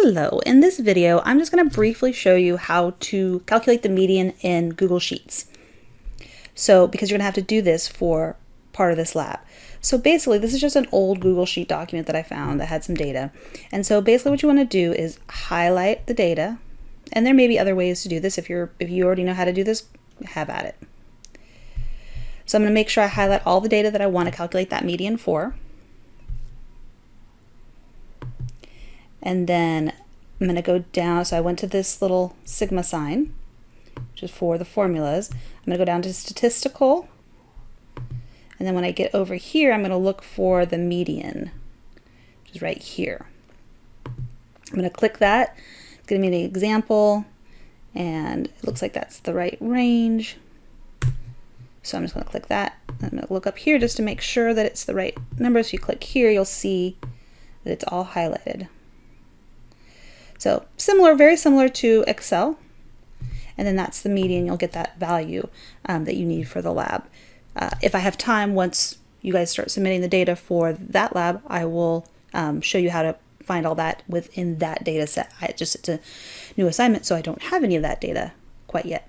Hello, in this video I'm just going to briefly show you how to calculate the median in Google Sheets. So because you're going to have to do this for part of this lab. So basically this is just an old Google Sheet document that I found that had some data. And so basically what you want to do is highlight the data, and there may be other ways to do this. If you already know how to do this, have at it. So I'm going to make sure I highlight all the data that I want to calculate that median for. And then I'm going to go down, so I went to this little sigma sign, which is for the formulas. I'm going to go down to statistical, and then when I get over here, I'm going to look for the median, which is right here. I'm going to click that. It's going to be an example, and it looks like that's the right range. So I'm just going to click that. I'm going to look up here just to make sure that it's the right number. So you click here, you'll see that it's all highlighted. So similar, very similar to Excel, and then that's the median. You'll get that value that you need for the lab. If I have time, once you guys start submitting the data for that lab, I will show you how to find all that within that data set. It's a new assignment, so I don't have any of that data quite yet.